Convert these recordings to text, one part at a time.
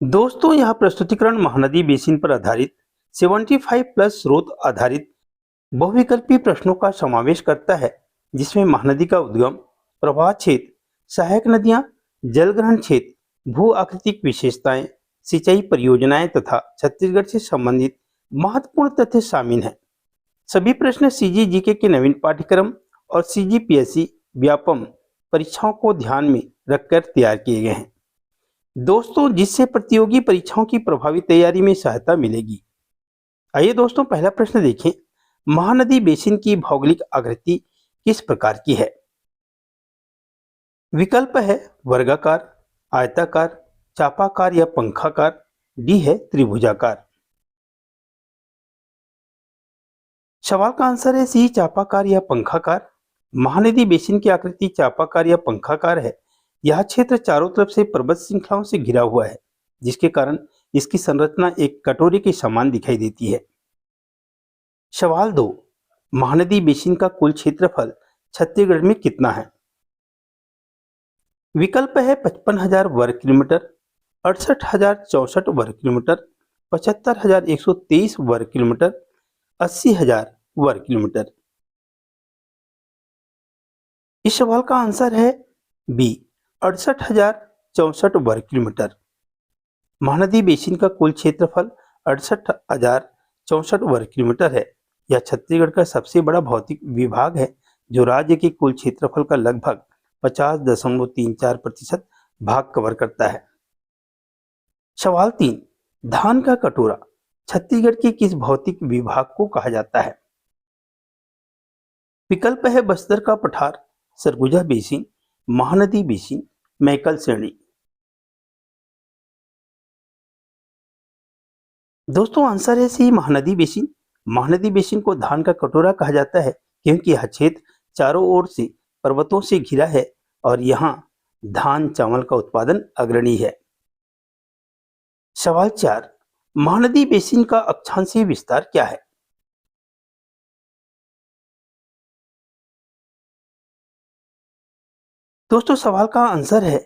दोस्तों, यह प्रस्तुतिकरण महानदी बेसिन पर आधारित 75 प्लस स्रोत आधारित बहुविकल्पी प्रश्नों का समावेश करता है, जिसमें महानदी का उद्गम, प्रवाह क्षेत्र, सहायक नदियां, जलग्रहण क्षेत्र, भू आकृतिक विशेषताएं, सिंचाई परियोजनाएं तथा छत्तीसगढ़ से संबंधित महत्वपूर्ण तथ्य शामिल हैं। सभी प्रश्न सीजीजीके के नवीन पाठ्यक्रम और सीजीपीएससी व्यापम परीक्षाओं को ध्यान में रखकर तैयार किए गए हैं दोस्तों, जिससे प्रतियोगी परीक्षाओं की प्रभावी तैयारी में सहायता मिलेगी। आइए दोस्तों, पहला प्रश्न देखें। महानदी बेसिन की भौगोलिक आकृति किस प्रकार की है? विकल्प है वर्गाकार, आयताकार, चापाकार या पंखाकार। डी है त्रिभुजाकार। सवाल का आंसर है सी, चापाकार या पंखाकार। महानदी बेसिन की आकृति चापाकार या पंखाकार है। यह क्षेत्र चारों तरफ से पर्वत श्रृंखलाओं से घिरा हुआ है, जिसके कारण इसकी संरचना एक कटोरे के समान दिखाई देती है। सवाल 2, महानदी बेसिन का कुल क्षेत्रफल छत्तीसगढ़ में कितना है? विकल्प है 55,000 वर्ग किलोमीटर, 68,064 वर्ग किलोमीटर, 75,123 वर्ग किलोमीटर, 80,000 वर्ग किलोमीटर। इस सवाल का आंसर है बी, 68,064 वर्ग किलोमीटर। महानदी बेसिन का कुल क्षेत्रफल 68,064 वर्ग किलोमीटर है। यह छत्तीसगढ़ का सबसे बड़ा भौतिक विभाग है, जो राज्य के कुल क्षेत्रफल का लगभग 50.34% भाग कवर करता है। सवाल 3, धान का कटोरा छत्तीसगढ़ के किस भौतिक विभाग को कहा जाता है? विकल्प है बस्तर का पठार, सरगुजा बेसिन, महानदी बेसिन, मैकल श्रेणी। दोस्तों, आंसर है सी, महानदी बेसिन। महानदी बेसिन को धान का कटोरा कहा जाता है, क्योंकि यह क्षेत्र चारों ओर से पर्वतों से घिरा है और यहाँ धान चावल का उत्पादन अग्रणी है। सवाल 4, महानदी बेसिन का अक्षांशीय विस्तार क्या है? दोस्तों, सवाल का आंसर है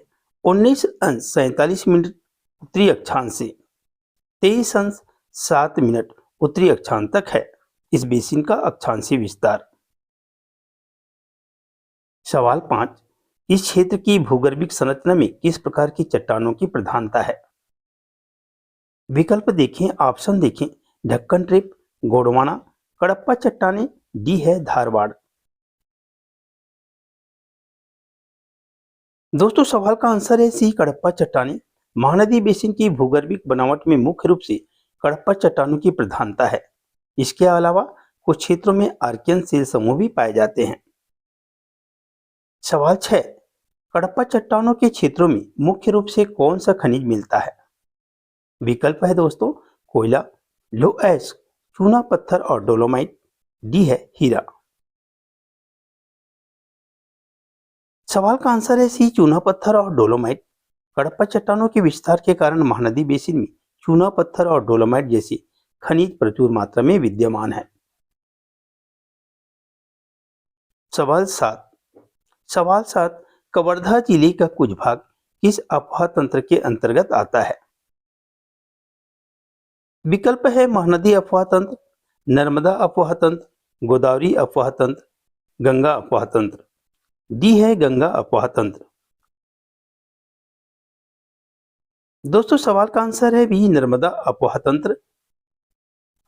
19 अंश 47 मिनट उत्तरी अक्षांश से 23 अंश 7 मिनट उत्तरी अक्षांश तक है इस बेसिन का अक्षांशीय विस्तार। सवाल 5, इस क्षेत्र की भूगर्भिक संरचना में किस प्रकार की चट्टानों की प्रधानता है? विकल्प देखें, ऑप्शन देखें। ढक्कन ट्रिप, गोंडवाना, कड़प्पा चट्टानें। डी है धारवाड़। दोस्तों, सवाल का आंसर है सी, कड़प्पा चट्टानें। महानदी बेसिन की भूगर्भिक बनावट में मुख्य रूप से कड़प्पा चट्टानों की प्रधानता है। इसके अलावा कुछ क्षेत्रों में आर्कियन सेल समूह भी पाए जाते हैं। सवाल 6, कड़प्पा चट्टानों के क्षेत्रों में मुख्य रूप से कौन सा खनिज मिलता है? विकल्प है दोस्तों, कोयला, लो एश, चूना पत्थर और डोलोमाइट। डी है हीरा। सवाल का आंसर है सी, चूना पत्थर और डोलोमाइट। कड़प्पा चट्टानों के विस्तार के कारण महानदी बेसिन में चूना पत्थर और डोलोमाइट जैसे खनिज प्रचुर मात्रा में विद्यमान है। सवाल 7, कवर्धा जिले का कुछ भाग किस अफवाह तंत्र के अंतर्गत आता है? विकल्प है महानदी अफवाह तंत्र, नर्मदा अफवाह तंत्र, गोदावरी अफवाह तंत्र, गंगा अफवाह तंत्र। डी है गंगा अफवाह तंत्र। दोस्तों, सवाल का आंसर है बी, नर्मदा अफवाह तंत्र।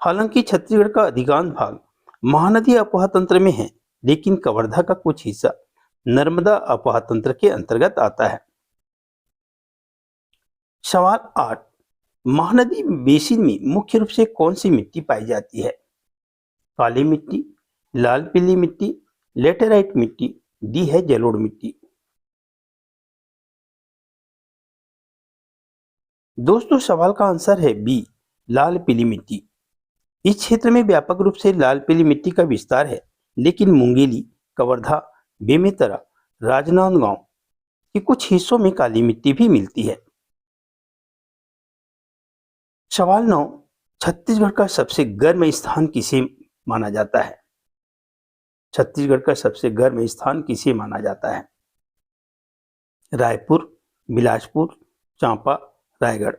हालांकि छत्तीसगढ़ का अधिकांश भाग महानदी अफवाह तंत्र में है, लेकिन कवर्धा का कुछ हिस्सा नर्मदा अफवाह तंत्र के अंतर्गत आता है। सवाल 8, महानदी बेसिन में मुख्य रूप से कौन सी मिट्टी पाई जाती है? काली मिट्टी, लाल पीली मिट्टी, लेटेराइट मिट्टी। डी है जलोढ़ मिट्टी। दोस्तों, सवाल का आंसर है बी, लाल पीली मिट्टी। इस क्षेत्र में व्यापक रूप से लाल पीली मिट्टी का विस्तार है, लेकिन मुंगेली, कवर्धा, बेमेतरा, राजनांदगांव के कुछ हिस्सों में काली मिट्टी भी मिलती है। सवाल 9, छत्तीसगढ़ का सबसे गर्म स्थान किसे माना जाता है? छत्तीसगढ़ का सबसे गर्म स्थान किसे माना जाता है? रायपुर, बिलासपुर, चांपा, रायगढ़।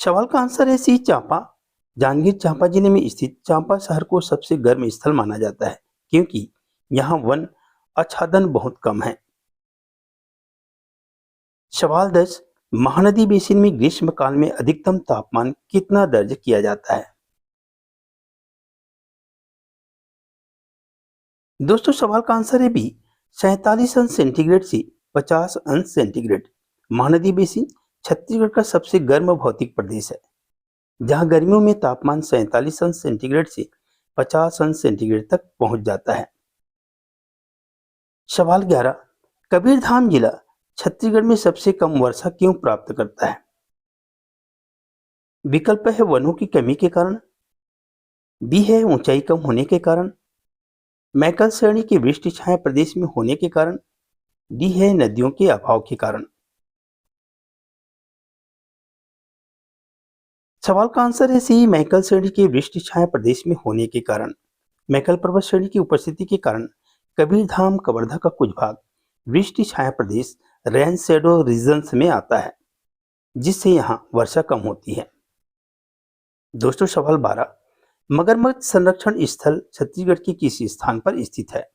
सवाल का आंसर है सी चांपा। जांजगीर चांपा जिले में स्थित चांपा शहर को सबसे गर्म स्थल माना जाता है क्योंकि यहाँ वन आच्छादन बहुत कम है। सवाल 10, महानदी बेसिन में ग्रीष्म काल में अधिकतम तापमान कितना दर्ज किया जाता है? दोस्तों सवाल का आंसर है बी 47 अंश सेंटीग्रेड से 50 अंश सेंटीग्रेड। महानदी बेसिन छत्तीसगढ़ का सबसे गर्म भौतिक प्रदेश है जहां गर्मियों में तापमान 47 अंश सेंटीग्रेड से 50 अंश सेंटीग्रेड तक पहुंच जाता है। सवाल 11, कबीरधाम जिला छत्तीसगढ़ में सबसे कम वर्षा क्यों प्राप्त करता है? विकल्प है वनों की कमी के कारण, बी है ऊंचाई कम होने के कारण, मैकल श्रेणी के वृष्टि छाया प्रदेश में होने के कारण, डी है नदियों के अभाव के कारण। सवाल का आंसर है सी मैकल श्रेणी के वृष्टि छाया प्रदेश में होने के कारण। मैकल पर्वत श्रेणी की उपस्थिति के कारण कबीरधाम कवर्धा का कुछ भाग वृष्टि छाया प्रदेश रेन शेडो रीजन्स में आता है जिससे यहाँ वर्षा कम होती है। दोस्तों सवाल 12, मगरमच्छ संरक्षण स्थल छत्तीसगढ़ के किस स्थान पर स्थित है?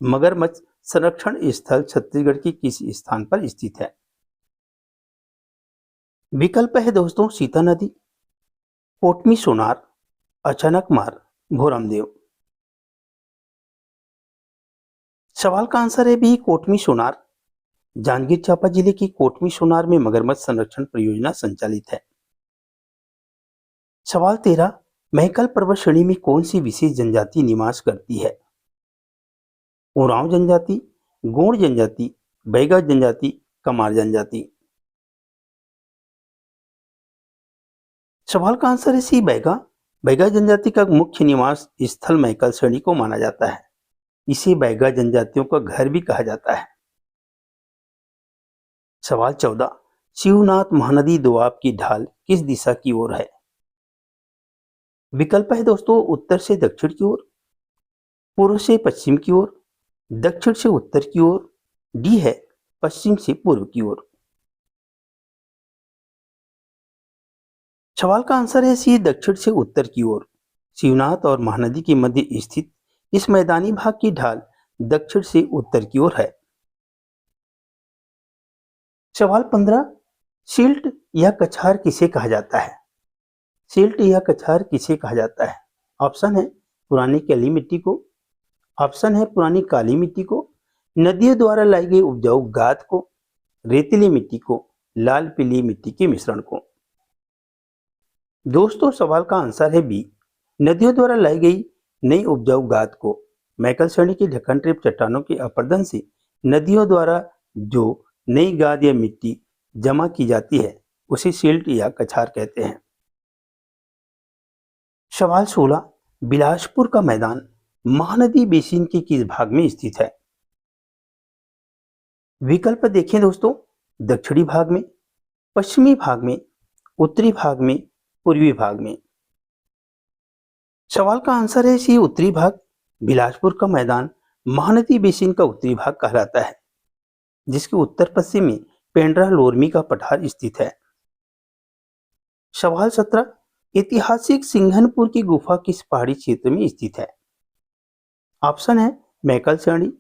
मगरमच्छ संरक्षण स्थल छत्तीसगढ़ के किस स्थान पर स्थित है? विकल्प है दोस्तों सीता नदी, कोटमी सोनार, अचानक मार, भोरमदेव। सवाल का आंसर है बी कोटमी सोनार। जांजगीर चांपा जिले की कोटमी सोनार में मगरमच्छ संरक्षण परियोजना संचालित है। सवाल 13, महकल पर्वत श्रेणी में कौन सी विशेष जनजाति निवास करती है? उरांव जनजाति, गोंड जनजाति, बैगा जनजाति, कमार जनजाति। सवाल का आंसर है सी बैगा। बैगा जनजाति का मुख्य निवास स्थल महकल श्रेणी को माना जाता है। इसे बैगा जनजातियों का घर भी कहा जाता है। सवाल 14, शिवनाथ महानदी दोआब की ढाल किस दिशा की ओर है? विकल्प है दोस्तों उत्तर से दक्षिण की ओर, पूर्व से पश्चिम की ओर, दक्षिण से उत्तर की ओर, डी है पश्चिम से पूर्व की ओर। सवाल का आंसर है सी दक्षिण से उत्तर की ओर। शिवनाथ और महानदी के मध्य स्थित इस मैदानी भाग की ढाल दक्षिण से उत्तर की ओर है। सवाल 15, सिल्ट या कछार किसे कहा जाता है? सिल्ट या कछार किसे कहा जाता है? ऑप्शन है पुरानी काली मिट्टी को, ऑप्शन है पुरानी काली मिट्टी को, नदियों द्वारा लाई गई उपजाऊ गाद को, रेतीली मिट्टी को, लाल पीली मिट्टी के मिश्रण को। दोस्तों सवाल का आंसर है बी नदियों द्वारा लाई गई नई उपजाऊ गाद को। मैकल श्रेणी की ढक्कन ट्रिप चट्टानों के अपरदन से नदियों द्वारा जो नई गाद या मिट्टी जमा की जाती है उसे सिल्ट या कछार कहते हैं। सवाल 16, बिलासपुर का मैदान महानदी बेसिन के किस भाग में स्थित है? विकल्प देखें दोस्तों, दक्षिणी भाग में, पश्चिमी भाग में, उत्तरी भाग में, पूर्वी भाग में। सवाल का आंसर है सी उत्तरी भाग। बिलासपुर का मैदान महानदी बेसिन का उत्तरी भाग कहलाता है जिसके उत्तर पश्चिम में पेंड्रा लोरमी का पठार स्थित है। सवाल 17, ऐतिहासिक सिंघनपुर की गुफा किस पहाड़ी क्षेत्र में स्थित है? ऑप्शन है मैकल श्रेणी,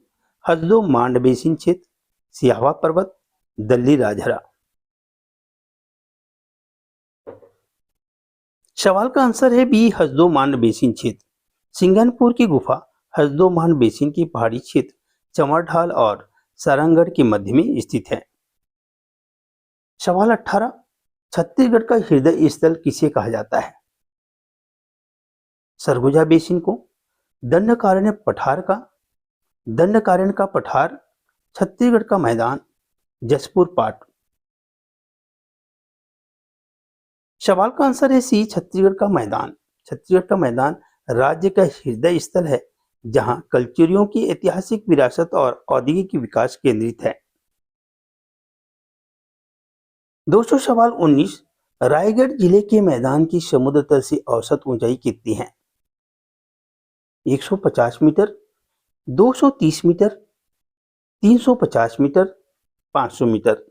हसदो मांड बेसिन क्षेत्र, सियावा पर्वत, दल्ली राजहरा। सवाल का आंसर है बी हसदो मांड बेसिन क्षेत्र। सिंघनपुर की गुफा हसदो मांड बेसिन की पहाड़ी क्षेत्र चमरढाल और सारंगढ़ के मध्य में स्थित है। सवाल 18, छत्तीसगढ़ का हृदय स्थल किसे कहा जाता है? सरगुजा बेसिन को, दंडकारण्य पठार का, दंडकारण्य का पठार, छत्तीसगढ़ का मैदान, जसपुर पाट। सवाल का आंसर है सी छत्तीसगढ़ का मैदान। छत्तीसगढ़ का मैदान राज्य का हृदय स्थल है जहां कल्चरियों की ऐतिहासिक विरासत और औद्योगिक विकास केंद्रित है। दोस्तों सवाल 19, रायगढ़ जिले के मैदान की समुद्र तल से औसत ऊंचाई कितनी है? 150 मीटर, 230 मीटर, 350 मीटर, 500 मीटर।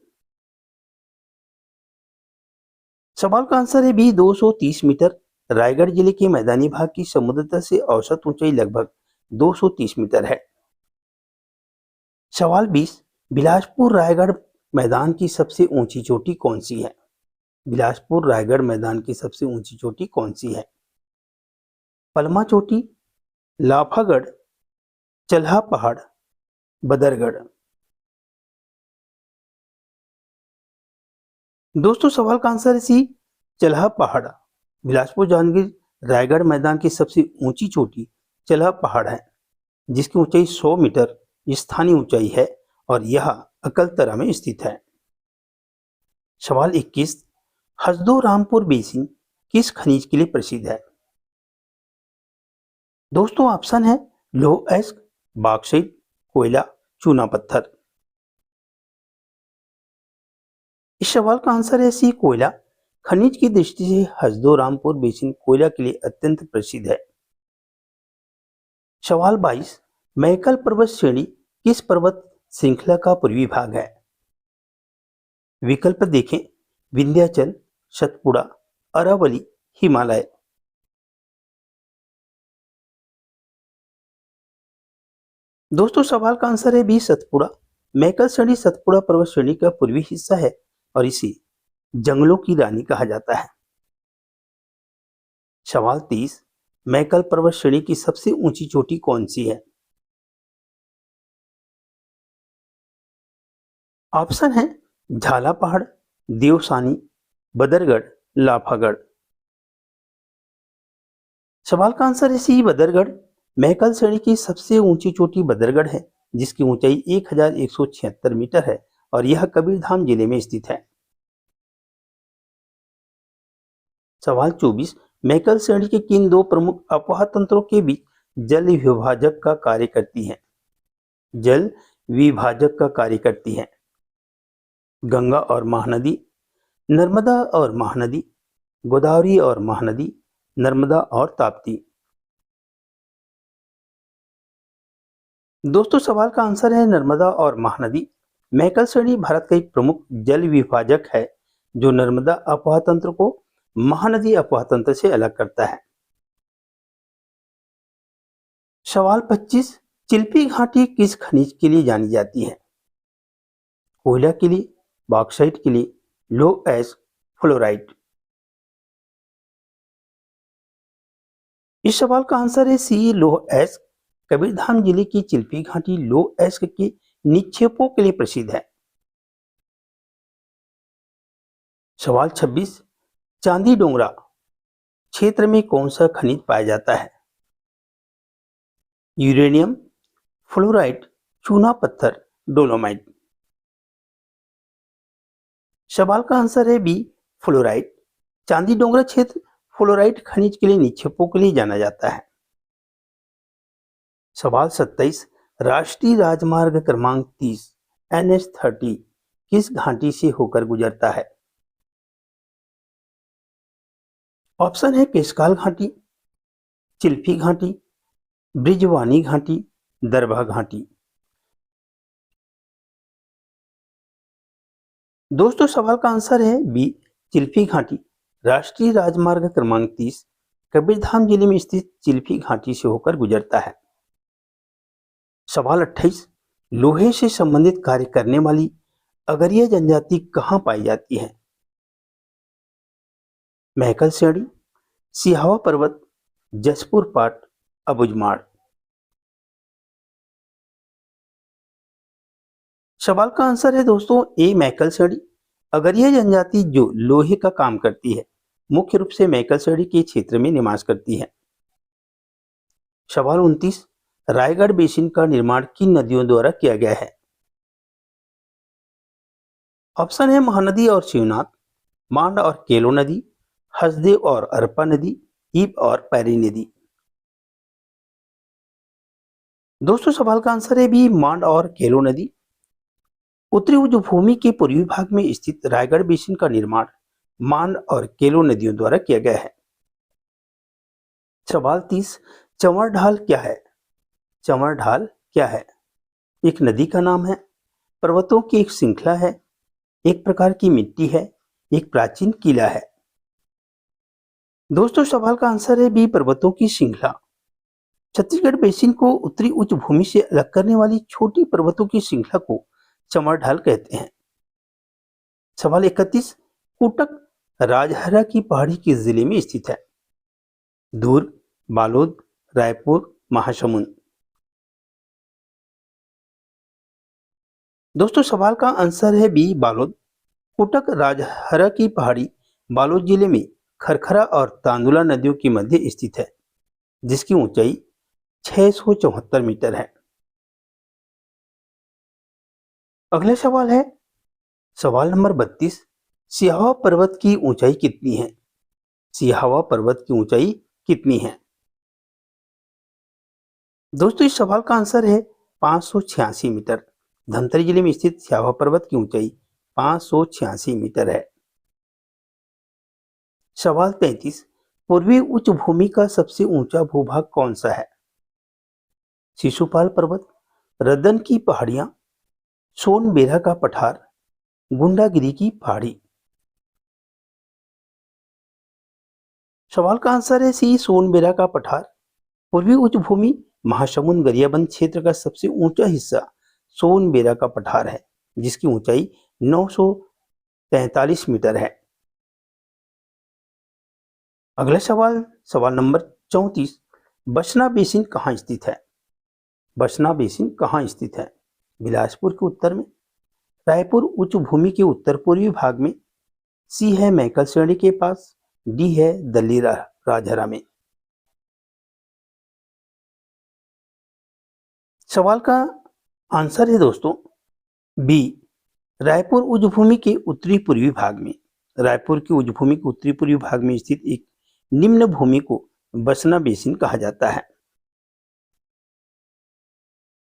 सवाल का आंसर है बी 230 मीटर। रायगढ़ जिले के मैदानी भाग की समुद्र तल से औसत ऊंचाई लगभग 230 मीटर है। सवाल 20, बिलासपुर रायगढ़ मैदान की सबसे ऊंची चोटी कौन सी है? बिलासपुर रायगढ़ मैदान की सबसे ऊंची चोटी कौन सी है? पलमा चोटी, लाफागढ़, चल्हा पहाड़, बदरगढ़। दोस्तों सवाल का आंसर है सी, चल्हा पहाड़। बिलासपुर जांजगीर रायगढ़ मैदान की सबसे ऊंची चोटी चल्हा पहाड़ है, जिसकी ऊंचाई 100 मीटर स्थानीय ऊंचाई है और यह अकलतरा में स्थित है। सवाल 21, हसदो रामपुर बेसिन किस खनिज के लिए प्रसिद्ध है? दोस्तों ऑप्शन है लौह अयस्क, बॉक्साइट, कोयला, चूना पत्थर। इस सवाल का आंसर है सी, कोयला। खनिज की दृष्टि से हसदो रामपुर बेसिन कोयला के लिए अत्यंत प्रसिद्ध है। सवाल 22, मैकल पर्वत श्रेणी किस पर्वत श्रृंखला का पूर्वी भाग है? विकल्प देखें, विंध्याचल, सतपुड़ा, अरावली, हिमालय। दोस्तों सवाल का आंसर है बी, सतपुड़ा। मैकल श्रेणी सतपुड़ा पर्वत श्रेणी का पूर्वी हिस्सा है और इसे जंगलों की रानी कहा जाता है। सवाल 30, मैकल पर्वत श्रेणी की सबसे ऊंची चोटी कौन सी है? ऑप्शन है झाला पहाड़, देवसानी, बदरगढ़, लाफागढ़। सवाल का आंसर है सी, बदरगढ़। मैकल श्रेणी की सबसे ऊंची चोटी बदरगढ़ है, जिसकी ऊंचाई 1176 मीटर है और यह कबीरधाम जिले में स्थित है। सवाल 24, मैकल श्रेणी के किन दो प्रमुख अपवाह तंत्रों के बीच जल विभाजक का कार्य करती है? जल विभाजक का कार्य करती है। गंगा और महानदी, नर्मदा और महानदी, गोदावरी और महानदी, नर्मदा और ताप्ती। दोस्तों सवाल का आंसर है नर्मदा और महानदी। मैकल श्रेणी भारत का एक प्रमुख जल विभाजक है जो नर्मदा अपवाह तंत्र को महानदी अपवाह तंत्र से अलग करता है। सवाल 25, चिल्पी घाटी किस खनिज के लिए जानी जाती है? कोयला के लिए, बॉक्साइट के लिए, लौह अयस्क, फ्लोराइट। इस सवाल का आंसर है सी, लौह अयस्क। कबीरधाम जिले की चिल्पी घाटी लौह अयस्क के निक्षेपों के लिए प्रसिद्ध है। सवाल 26, चांदी डोंगरा क्षेत्र में कौन सा खनिज पाया जाता है? यूरेनियम, फ्लोराइट, चूना पत्थर, डोलोमाइट। सवाल का आंसर है बी, फ्लोराइट। चांदी डोंगरा क्षेत्र फ्लोराइट खनिज के लिए निक्षेपों के लिए जाना जाता है। सवाल 27, राष्ट्रीय राजमार्ग क्रमांक 30 NH30 किस घाटी से होकर गुजरता है? ऑप्शन है केशकाल घाटी, चिल्फी घाटी, ब्रिजवानी घाटी, दरभा घाटी। दोस्तों सवाल का आंसर है बी, चिल्फी घाटी। राष्ट्रीय राजमार्ग क्रमांक 30 कबीरधाम जिले में स्थित चिल्फी घाटी से होकर गुजरता है। सवाल 28, लोहे से संबंधित कार्य करने वाली अगरिया जनजाति कहां पाई जाती है? महकल श्रेणी, सिहावा पर्वत, जसपुर पाट, अबुझमाड़। सवाल का आंसर है दोस्तों ए, मैकल श्रेणी। अगरिया जनजाति जो लोहे का काम करती है मुख्य रूप से मैकल श्रेणी के क्षेत्र में निवास करती है। सवाल 29, रायगढ़ बेसिन का निर्माण किन नदियों द्वारा किया गया है? ऑप्शन है महानदी और शिवनाथ, मांड और केलो नदी, हसदेव और अरपा नदी, ईब और पैरी नदी। दोस्तों सवाल का आंसर है बी, मांड और केलो नदी। उत्तरी उच्चभूमि के पूर्वी भाग में स्थित रायगढ़ बेसिन का निर्माण मांड और केलो नदियों द्वारा किया गया है। सवाल 30, चंवर ढाल क्या है? चंवर ढाल क्या है? एक नदी का नाम है, पर्वतों की एक श्रृंखला है, एक प्रकार की मिट्टी है, एक प्राचीन किला है। दोस्तों सवाल का आंसर है बी, पर्वतों की श्रृंखला। छत्तीसगढ़ बेसिन को उत्तरी उच्च भूमि से अलग करने वाली छोटी पर्वतों की श्रृंखला को चमर ढाल कहते हैं। सवाल 31, कोटक राजहरा की पहाड़ी किस जिले में स्थित है? दुर्ग, बालोद, रायपुर, महासमुंद। दोस्तों सवाल का आंसर है बी, बालोद। कोटक राजहरा की पहाड़ी बालोद जिले में खरखरा और तांदुला नदियों के मध्य स्थित है, जिसकी ऊंचाई 674 मीटर है। अगला सवाल है सवाल नंबर 32, सिहावा पर्वत की ऊंचाई कितनी है? सिहावा पर्वत की ऊंचाई कितनी है? दोस्तों इस सवाल का आंसर है 586 मीटर। धमतरी जिले में स्थित सिहावा पर्वत की ऊंचाई 586 मीटर है। सवाल 33, पूर्वी उच्च भूमि का सबसे ऊंचा भूभाग कौन सा है? शिशुपाल पर्वत, रदन की पहाड़ियां, सोनबेरा का पठार, गुंडागिरी की पहाड़ी। सवाल का आंसर है सी, सोनबेरा का पठार। पूर्वी उच्च भूमि महासमुंद गरियाबंद क्षेत्र का सबसे ऊंचा हिस्सा सोनबेरा का पठार है, जिसकी ऊंचाई 943 मीटर है। अगला सवाल सवाल नंबर 34, बसना बेसिन कहाँ स्थित है? बसना बेसिन कहाँ स्थित है? बिलासपुर के उत्तर में, रायपुर उच्च भूमि के उत्तर पूर्वी भाग में, सी है मैकल श्रेणी के पास, डी है दल्ली राजहरा में। सवाल का आंसर है दोस्तों बी, रायपुर उच्च भूमि के उत्तरी पूर्वी भाग में। रायपुर की उच्च भूमि के उत्तरी पूर्वी भाग में स्थित एक निम्न भूमि को बसना बेसिन कहा जाता है।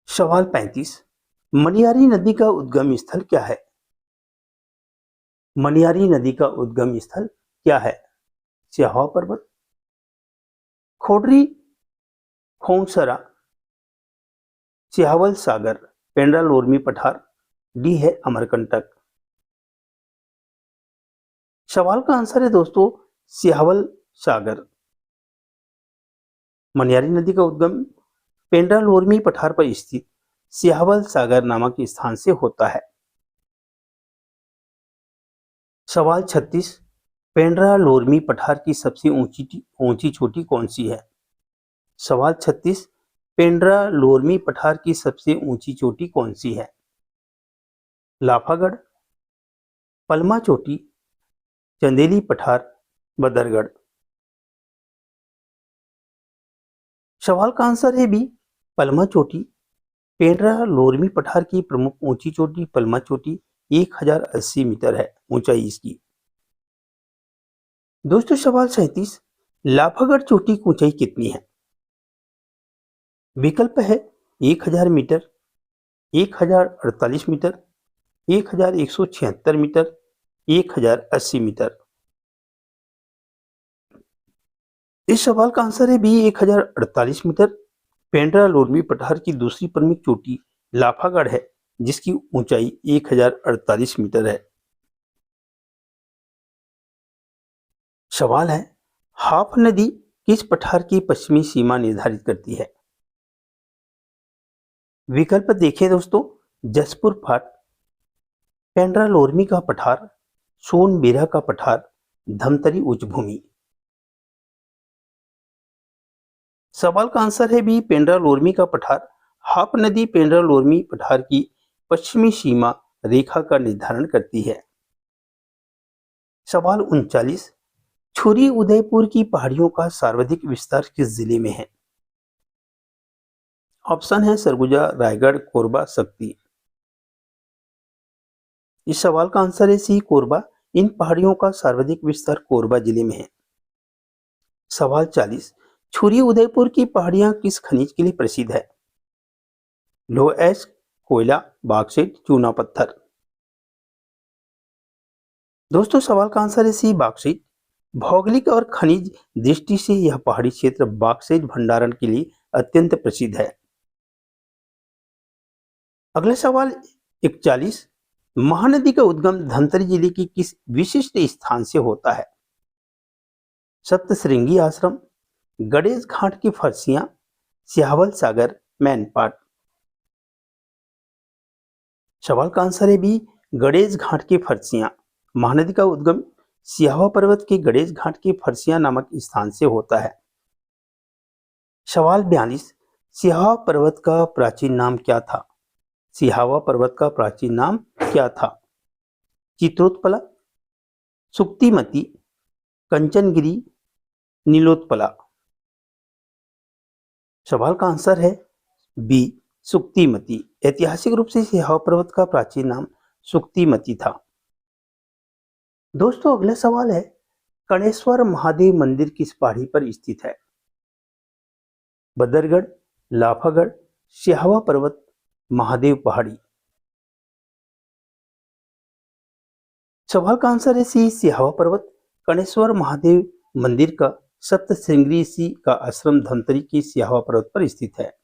सवाल 35, मनियारी नदी का उद्गम स्थल क्या है? मनियारी नदी का उद्गम स्थल क्या है? सिहावा पर्वत, खोडरी खोंसरा, सिहावल सागर, पेंड्रा लोरमी पठार, डी है अमरकंटक। सवाल का आंसर है दोस्तों सिहावल सागर। मनियारी नदी का उद्गम पेंड्रा लोरमी पठार पर स्थित सिहावल सागर नामक स्थान से होता है। सवाल 36, पेंड्रा लोरमी पठार की सबसे ऊंची चोटी कौन सी है? सवाल 36, पेंड्रा लोरमी पठार की सबसे ऊंची चोटी कौन सी है? लाफागढ़, पलमा चोटी, चंदेली पठार, बदरगढ़। सवाल का आंसर है बी, पलमा चोटी। पेंड्रा लोरमी पठार की प्रमुख ऊंची चोटी पलमा चोटी 1080 मीटर है ऊंचाई इसकी। दोस्तों सवाल 37, लाफागढ़ चोटी की ऊंचाई कितनी है? विकल्प है 1000 मीटर, 1048 मीटर, 1176 मीटर, 1080 मीटर। इस सवाल का आंसर है बी, 1048 मीटर। पेंड्रा लोरमी पठार की दूसरी प्रमुख चोटी लाफागढ़ है, जिसकी ऊंचाई 1048 मीटर है। सवाल है, हाप नदी किस पठार की पश्चिमी सीमा निर्धारित करती है? विकल्प देखें दोस्तों, जसपुर फाट, पेंड्रा लोरमी का पठार, सोनबेरा का पठार, धमतरी उच्च भूमि। सवाल का आंसर है बी, पेंड्रा लोरमी का पठार। हाप नदी पेंड्रा लोरमी पठार की पश्चिमी सीमा रेखा का निर्धारण करती है। सवाल 39, छुरी उदयपुर की पहाड़ियों का सर्वाधिक विस्तार किस जिले में है? ऑप्शन है सरगुजा, रायगढ़, कोरबा, शक्ति। इस सवाल का आंसर है सी, कोरबा। इन पहाड़ियों का सर्वाधिक विस्तार कोरबा जिले में है। सवाल 40, छुरी उदयपुर की पहाड़ियां किस खनिज के लिए प्रसिद्ध है? लोह एस्क, कोयला, बॉक्साइट, चूना पत्थर। दोस्तों सवाल का आंसर है सी, बॉक्साइट। भौगोलिक और खनिज दृष्टि से यह पहाड़ी क्षेत्र बॉक्साइट भंडारण के लिए अत्यंत प्रसिद्ध है। अगला सवाल 41, महानदी का उद्गम धमतरी जिले की किस विशिष्ट स्थान से होता है? सप्तश्रृंगी आश्रम, गणेश घाट की फर्सियां, सिहावल सागर, मैनपाट। सवाल का आंसर है बी, गणेश घाट की फर्सियां। महानदी का उद्गम सिहावा पर्वत के गणेश घाट की फर्सियां नामक स्थान से होता है। सवाल 42, सिहावा पर्वत का प्राचीन नाम क्या था? सिहावा पर्वत का प्राचीन नाम क्या था? चित्रोत्पला, सुक्तिमती, कंचनगिरी, नीलोत्पला। सवाल का आंसर है बी, सुक्तिमती। ऐतिहासिक रूप से सिहावा पर्वत का प्राचीन नाम सुक्तिमती था। दोस्तों अगला सवाल है, कणेश्वर महादेव मंदिर किस पहाड़ी पर स्थित है? बदरगढ़, लाफागढ़, सिहावा पर्वत, महादेव पहाड़ी। सवाल का आंसर है सी, सिहावा पर्वत। कणेश्वर महादेव मंदिर का सप्तश्रृंगी ऋषि का आश्रम धमतरी की सिहावा पर्वत पर स्थित है।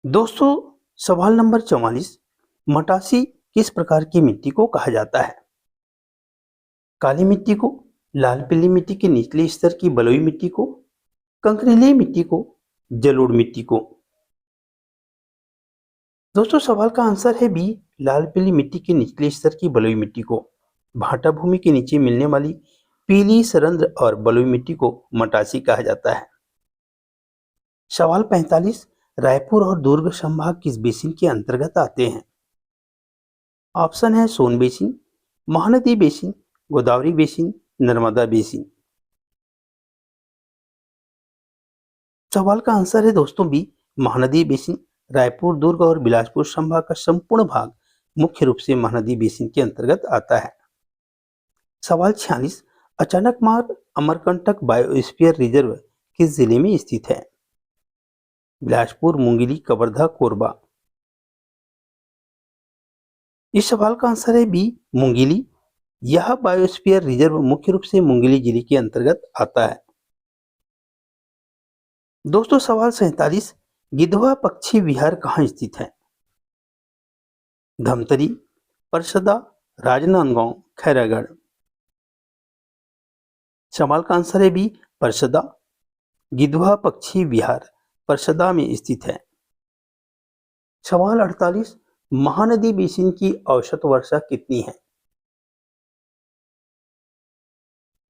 दोस्तों सवाल नंबर 44, मटासी किस प्रकार की मिट्टी को कहा जाता है? काली मिट्टी को, लाल पीली मिट्टी के निचले स्तर की बलुई मिट्टी को, कंकरीली मिट्टी को, जलोढ़ मिट्टी को। दोस्तों सवाल का आंसर है बी, लाल पीली मिट्टी के निचले स्तर की बलुई मिट्टी को। भाटा भूमि के नीचे मिलने वाली पीली सरंध्र और बलुई मिट्टी को मटासी कहा जाता है। सवाल 45, रायपुर और दुर्ग संभाग किस बेसिन के अंतर्गत आते हैं? ऑप्शन है Son basin, Mahanadi basin, Godavari basin, Narmada basin. सवाल का आंसर है दोस्तों बी, महानदी बेसिन। रायपुर, दुर्ग और बिलासपुर संभाग का संपूर्ण भाग मुख्य रूप से महानदी बेसिन के अंतर्गत आता है। सवाल 46, अचानक मार्ग अमरकंटक बायोस्फीयर रिजर्व किस जिले में स्थित है? बिलासपुर, मुंगेली, कवर्धा, कोरबा। इस सवाल का आंसर है बी, मुंगेली। यह बायोस्फीयर रिजर्व मुख्य रूप से मुंगेली जिले के अंतर्गत आता है। दोस्तों सवाल 47, गिधवा पक्षी विहार कहाँ स्थित है? धमतरी, परसदा, राजनांदगांव, खैरागढ़। सवाल का आंसर है बी, परसदा। गिधवा पक्षी विहार परसदा में स्थित है। सवाल 48, महानदी बेसिन की औसत वर्षा कितनी है?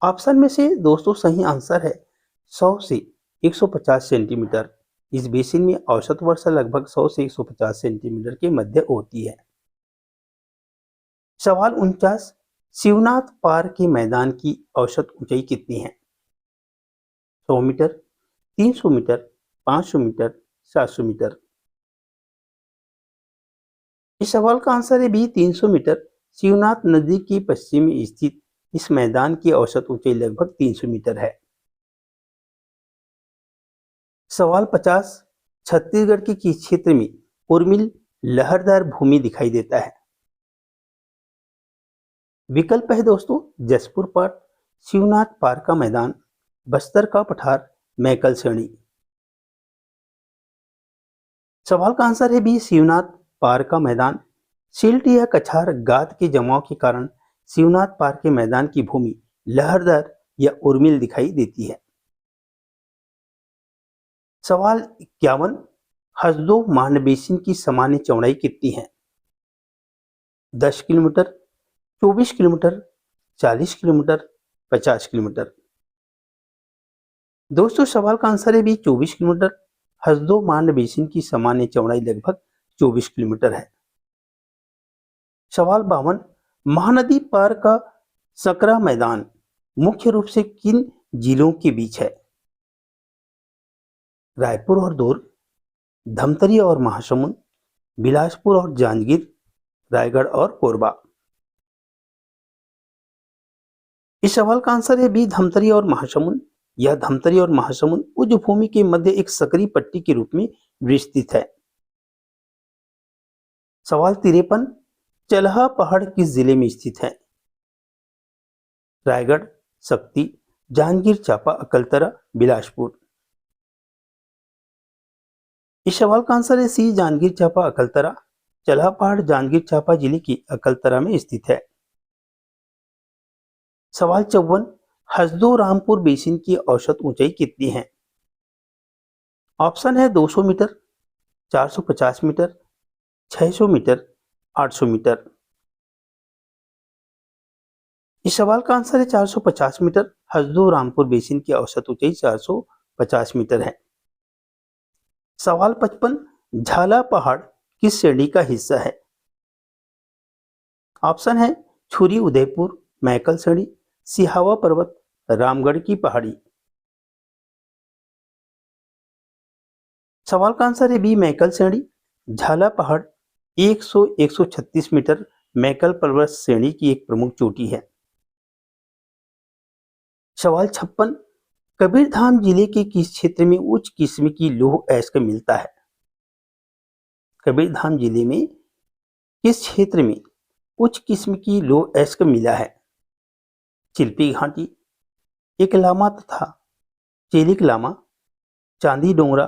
ऑप्शन में से दोस्तों सही आंसर है 100 से 150 सेंटीमीटर। इस बेसिन में औसत वर्षा लगभग 100 से 150 सेंटीमीटर के मध्य होती है। सवाल 49, शिवनाथ पार के मैदान की औसत ऊंचाई कितनी है? 100 मीटर, 300 मीटर, 500 मीटर, 700 मीटर। इस सवाल का आंसर है बी, 300 मीटर। शिवनाथ नदी की पश्चिम में स्थित इस मैदान की औसत ऊंचाई लगभग 300 मीटर है। सवाल 50, छत्तीसगढ़ के किस क्षेत्र में उर्मिल लहरदार भूमि दिखाई देता है? विकल्प है दोस्तों जसपुर पार, शिवनाथ पार का मैदान, बस्तर का पठार, मैकल श्रेणी। सवाल का आंसर है बी, शिवनाथ पार का मैदान। सिल्ट या कछार गाद के जमाव के कारण शिवनाथ पार के मैदान की भूमि लहरदार या उर्मिल दिखाई देती है। सवाल 51, हसदो मांड बेसिन की सामान्य चौड़ाई कितनी है? 10 किलोमीटर, 24 किलोमीटर, 40 किलोमीटर, 50 किलोमीटर। दोस्तों सवाल का आंसर है बी, 24 किलोमीटर। हसदो मांड बेसिन की सामान्य चौड़ाई लगभग 24 किलोमीटर है। सवाल 52, महानदी पार का सकरा मैदान मुख्य रूप से किन जिलों के बीच है? रायपुर और दुर्ग, धमतरी और महासमुंद, बिलासपुर और जांजगीर, रायगढ़ और कोरबा। इस सवाल का आंसर है बी, धमतरी और महासमुंद। यह धमतरी और महासमुंद उच्च भूमि के मध्य एक सकरी पट्टी के रूप में विस्तृत है। सवाल 53, चलहा पहाड़ किस जिले में स्थित है? रायगढ़, शक्ति, जांजगीर चांपा, अकलतरा, बिलासपुर। इस सवाल का आंसर है सी, जांजगीर चांपा, अकलतरा। चलहा पहाड़ जांजगीर चांपा जिले की अकलतरा में स्थित है। सवाल 54, हसदो रामपुर बेसिन की औसत ऊंचाई कितनी है? ऑप्शन है 200 मीटर, 450 मीटर, 600 मीटर, 800 मीटर। इस सवाल का आंसर है 450 मीटर। हसदो रामपुर बेसिन की औसत ऊंचाई 450 मीटर है। सवाल 55, झाला पहाड़ किस श्रेणी का हिस्सा है? ऑप्शन है छुरी उदयपुर, मैकल श्रेणी, सिहावा पर्वत, रामगढ़ की पहाड़ी। सवाल का आंसर है बी, मैकल श्रेणी। झाला पहाड़ 136 मीटर मैकल पर्वत श्रेणी की एक प्रमुख चोटी है। सवाल 56, कबीरधाम जिले के किस क्षेत्र में उच्च किस्म की लौह अयस्क मिलता है? कबीरधाम जिले में किस क्षेत्र में उच्च किस्म की लौह अयस्क मिला है? चिल्पी घाटी, एकलामा तथा चेलिक लामा, चांदी डोंगरा,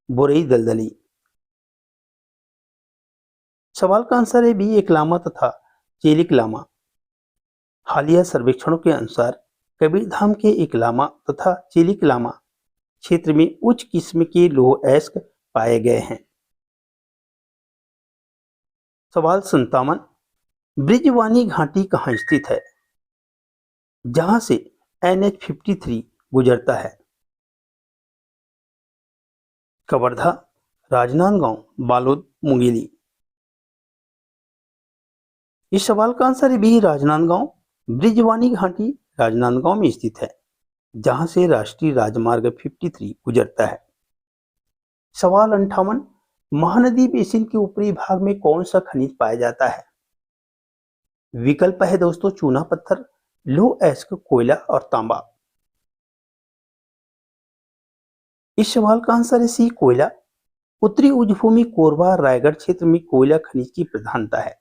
बोरई दलदली। सवाल का आंसर है बी, एकलामा तथा चेलिक लामा। हालिया सर्वेक्षणों के अनुसार कबीरधाम के एकलामा तथा चेलिक लामा क्षेत्र में उच्च किस्म के लौह अयस्क पाए गए हैं। सवाल 57, ब्रिजवानी घाटी कहाँ स्थित है जहां से NH-53 गुजरता है? कवर्धा, राजनांदगांव, बालोद, मुंगेली। इस सवाल का आंसर है बी, राजनांदगांव। ब्रिजवानी घाटी राजनांदगांव में स्थित है जहां से राष्ट्रीय राजमार्ग 53 गुजरता है। सवाल 58, महानदी बेसिन के ऊपरी भाग में कौन सा खनिज पाया जाता है? विकल्प है दोस्तों चूना पत्थर, लौह अयस्क, कोयला और तांबा। इस सवाल का आंसर है सी, कोयला। उत्तरी उच्चभूमि कोरबा रायगढ़ क्षेत्र में कोयला खनिज की प्रधानता है।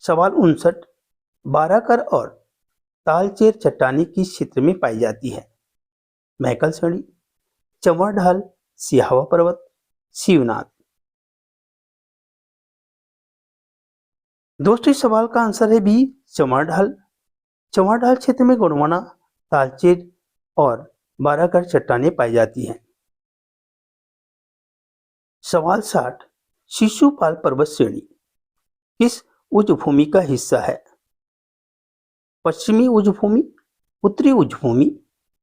सवाल 59, बाराकर और तालचेर चट्टानें किस क्षेत्र में पाई जाती है? मैकल श्रेणी, चंवर ढाल, सिहावा पर्वत, शिवनाथ। दोस्तों इस सवाल का आंसर है बी, चंवर ढाल। चंवर ढाल क्षेत्र में गोंडवाना, तालचेर और बाराकर चट्टानें पाई जाती हैं। सवाल 60, शिशुपाल पर्वत श्रेणी किस उच्चभूमि का हिस्सा है? पश्चिमी उच्चभूमि, उत्तरी उच्चभूमि,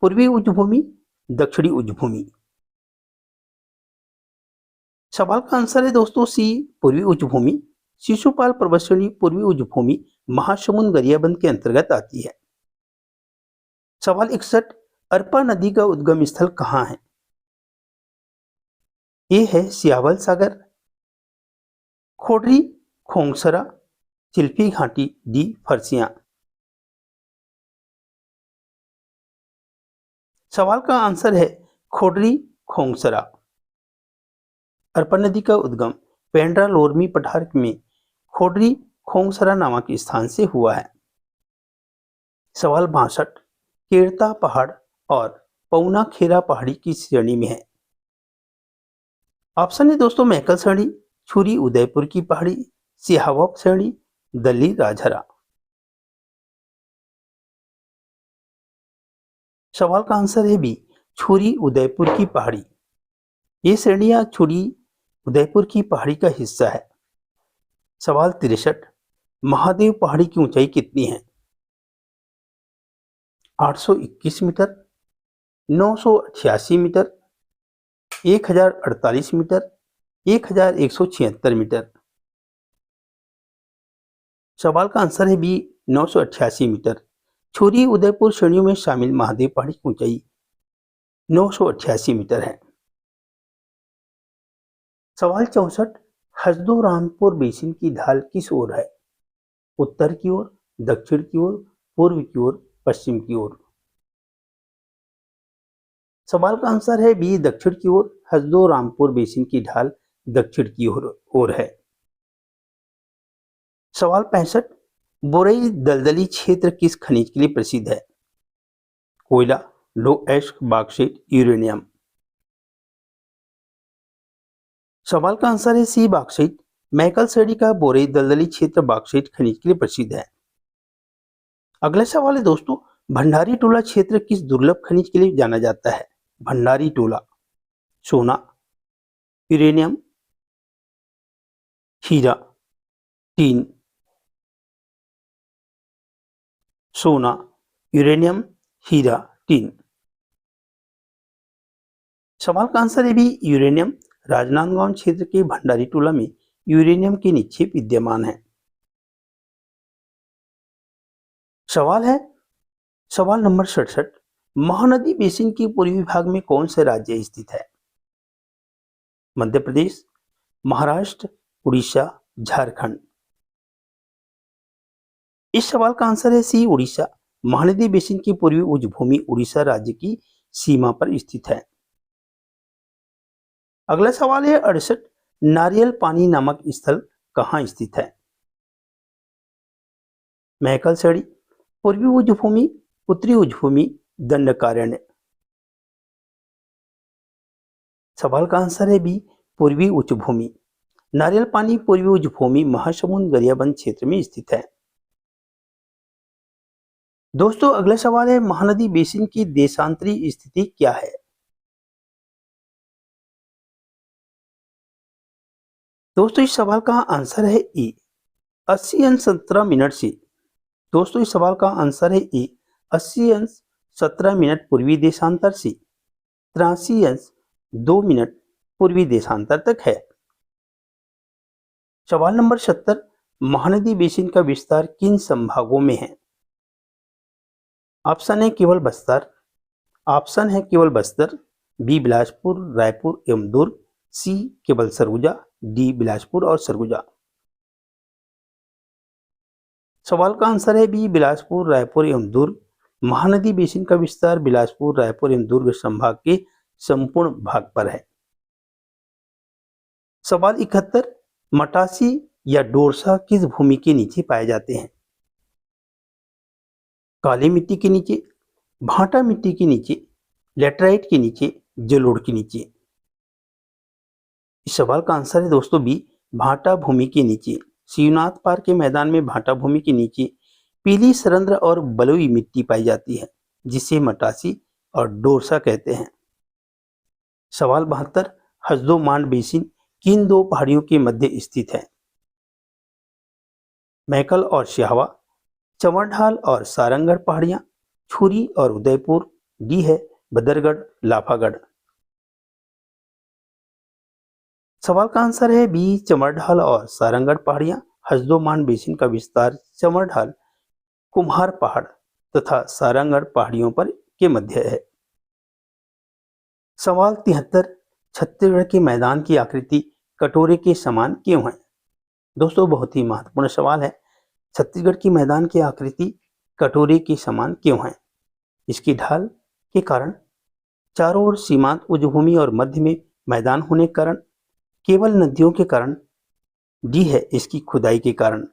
पूर्वी उच्चभूमि, दक्षिणी उच्चभूमि। सवाल का आंसर है दोस्तों सी, पूर्वी उच्चभूमि। शिशुपाल पर्वत श्रेणी पूर्वी उच्चभूमि महासमुंद गरियाबंद के अंतर्गत आती है। सवाल 61, अरपा नदी का उद्गम स्थल कहां है? ए है सियावल सागर, खोडरी, खोंगसरा, चिल्फी घाटी, डी फरसियां। सवाल का आंसर है खोडरी, खोंगसरा। अरपा नदी का उद्गम पेंड्रा लोरमी पठार में खोडरी खोंगसरा नामक स्थान से हुआ है। सवाल 62, केरता पहाड़ और पौना खेरा पहाड़ी की श्रेणी में है? ऑप्शन है दोस्तों मैकल श्रेणी, छुरी उदयपुर की पहाड़ी, सिहावा श्रेणी, दल्ली राजहरा। सवाल का आंसर है बी, छुरी उदयपुर की पहाड़ी। ये श्रेणियां छुरी उदयपुर की पहाड़ी का हिस्सा है। सवाल 63, महादेव पहाड़ी की ऊंचाई कितनी है? 821 मीटर, 988 मीटर, 1048 मीटर, 1176 मीटर। सवाल का आंसर है बी, 988 मीटर। छुरी उदयपुर श्रेणियों में शामिल महादेव पहाड़ी की ऊंचाई 988 मीटर है। सवाल 64, हसदो रामपुर बेसिन की ढाल किस ओर है? उत्तर की ओर, दक्षिण की ओर, पूर्व की ओर, पश्चिम की ओर। सवाल का आंसर है बी, दक्षिण की ओर। हसदो रामपुर बेसिन की ढाल दक्षिण की ओर है। सवाल 65, बोरई दलदली क्षेत्र किस खनिज के लिए प्रसिद्ध है? कोयला, लौह अयस्क, बॉक्साइट, यूरेनियम। सवाल का आंसर है सी, बॉक्साइट। मैकल श्रेणी का बोरई दलदली क्षेत्र बॉक्साइट खनिज के लिए प्रसिद्ध है। अगला सवाल है दोस्तों, भंडारी टोला क्षेत्र किस दुर्लभ खनिज के लिए जाना जाता है? भंडारी टोला। सोना, यूरेनियम, हीरा, टीन। सोना, यूरेनियम, हीरा, टीन। सवाल का आंसर है भी यूरेनियम। राजनांदगांव क्षेत्र के भंडारी टोला में यूरेनियम के निक्षेप विद्यमान है। सवाल नंबर 67। महानदी बेसिन के पूर्वी भाग में कौन से राज्य स्थित है? मध्य प्रदेश, महाराष्ट्र, उड़ीसा, झारखंड। इस सवाल का आंसर है सी, उड़ीसा। महानदी बेसिन की पूर्वी उच्चभूमि उड़ीसा राज्य की सीमा पर स्थित है। अगला सवाल है 68। नारियल पानी नामक स्थल कहाँ स्थित है? महकलसड़ी, पूर्वी उच्चभूमि, उत्तरी उच्चभूमि, दंडकारण्य। सवाल का आंसर है बी, पूर्वी उच्चभूमि। नारियल पानी पूर्वी उच्चभूमि महासमुंद गरियाबंद क्षेत्र में स्थित है। दोस्तों अगला सवाल है महानदी बेसिन की देशांतरी स्थिति क्या है? दोस्तों इस सवाल का आंसर है ई, 80 अंश 17 मिनट से। दोस्तों इस सवाल का आंसर है ई, 80 अंश 17 मिनट पूर्वी देशांतर से 83 अंश 2 मिनट पूर्वी देशांतर तक है। सवाल नंबर 70। महानदी बेसिन का विस्तार किन संभागों में है? ऑप्शन है केवल बस्तर, ऑप्शन है केवल बस्तर, बी बिलासपुर, रायपुर एवं दुर्ग, सी केवल सरगुजा, डी बिलासपुर और सरगुजा। सवाल का आंसर है बी बिलासपुर, रायपुर एवं दुर्ग। महानदी बेसिन का विस्तार बिलासपुर, रायपुर एवं दुर्ग संभाग के संपूर्ण भाग पर है। सवाल 71। मटासी या डोरसा किस भूमि के नीचे पाए जाते हैं? काली मिट्टी के नीचे, भाटा मिट्टी के नीचे, लेटराइट के नीचे, जलोढ़ के नीचे। इस सवाल का आंसर है दोस्तों बी, भाटा भूमि के नीचे। शिवनाथ पार्क के मैदान में भाटा भूमि के नीचे पीली सरंद्र और बलुई मिट्टी पाई जाती है, जिसे मटासी और डोरसा कहते हैं। सवाल 72। हसदो मांड बेसिन किन दो पहाड़ियों के मध्य स्थित है? मैकल और स्यावा, चमरढाल और सारंगढ़ पहाड़ियां, छुरी और उदयपुर, डी है बदरगढ़, लाफागढ़। सवाल का आंसर है बी, चमरढाल और सारंगढ़ पहाड़ियां। हसदो मांड बेसिन का विस्तार चमरढाल, कुम्हार पहाड़ तथा सारंगढ़ पहाड़ियों पर के मध्य है। सवाल 73। छत्तीसगढ़ के मैदान की आकृति कटोरे के समान क्यों है? दोस्तों बहुत ही महत्वपूर्ण सवाल है। छत्तीसगढ़ की मैदान की आकृति कटोरे के समान क्यों है? इसकी ढाल के कारण, चारों ओर सीमांत उच्चभूमि और मध्य में मैदान होने के कारण, केवल नदियों के कारण, डी है इसकी खुदाई के कारण।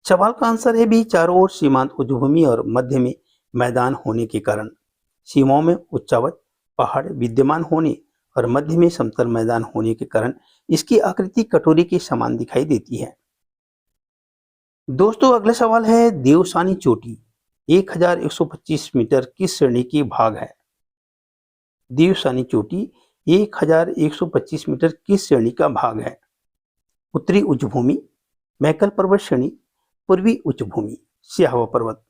सवाल का आंसर है बी, चारों ओर सीमांत उच्चभूमि और मध्य में मैदान होने के कारण। सीमाओं में उच्चावच पहाड़ विद्यमान होने और मध्य में समतल मैदान होने के कारण इसकी आकृति कटोरी के समान दिखाई देती है। दोस्तों अगला सवाल है देवसानी चोटी 1125 मीटर किस श्रेणी की भाग है? देवसानी चोटी 1125 मीटर किस श्रेणी का भाग है? उत्तरी उच्चभूमि, मैकल पर्वत श्रेणी, पूर्वी उच्चभूमि, स्यावा पर्वत।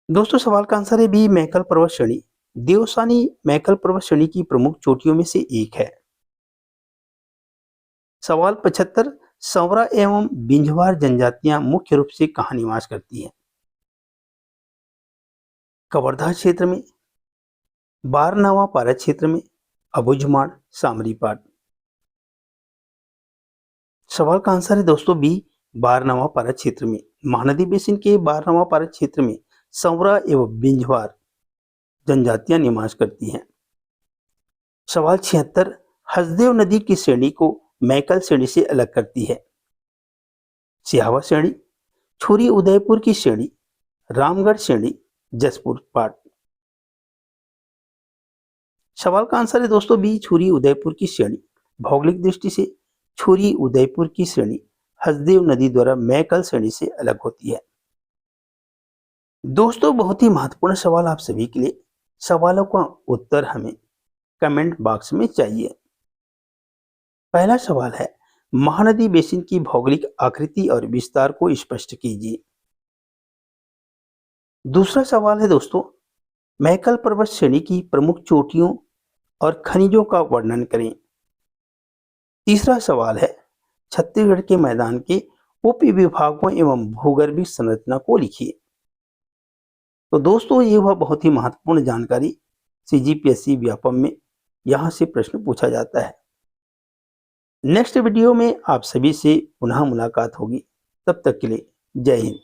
दोस्तों सवाल का आंसर है बी, मैकल पर्वत श्रेणी। देवसानी मैकल पर्वत श्रेणी की प्रमुख चोटियों में से एक है। सवाल 75। संवरा एवं बिंझवार जनजातियां मुख्य रूप से कहां निवास करती हैं? कवर्धा क्षेत्र में, बारनावा पारा क्षेत्र में, अबुझमाड़, सामरीपाट। सवाल का आंसर है दोस्तों बी, बारनावा पारा क्षेत्र में। महानदी बेसिन के बारनावा पारा क्षेत्र में संवरा एवं बिंझवार जनजातियां निवास करती हैं। सवाल 76। हसदेव नदी की श्रेणी को मैकल श्रेणी से अलग करती है? स्यावा श्रेणी, छुरी उदयपुर की श्रेणी, रामगढ़ श्रेणी, जसपुर पाट। सवाल का आंसर है दोस्तों बी, छुरी उदयपुर की श्रेणी। भौगोलिक दृष्टि से छुरी उदयपुर की श्रेणी हसदेव नदी द्वारा मैकल श्रेणी से अलग होती है? दोस्तों, बहुत ही महत्वपूर्ण सवाल आप सभी के लिए। सवालों का उत्तर हमें कमेंट बॉक्स में चाहिए। पहला सवाल है, महानदी बेसिन की भौगोलिक आकृति और विस्तार को स्पष्ट कीजिए। दूसरा सवाल है दोस्तों, मैकल पर्वत श्रेणी की प्रमुख चोटियों और खनिजों का वर्णन करें। तीसरा सवाल है, छत्तीसगढ़ के मैदान के उप विभागों एवं भूगर्भीय संरचना को लिखिए। तो दोस्तों, ये वह बहुत ही महत्वपूर्ण जानकारी CGPSC व्यापम में यहाँ से प्रश्न पूछा जाता है। नेक्स्ट वीडियो में आप सभी से पुनः मुलाकात होगी। तब तक के लिए जय हिंद।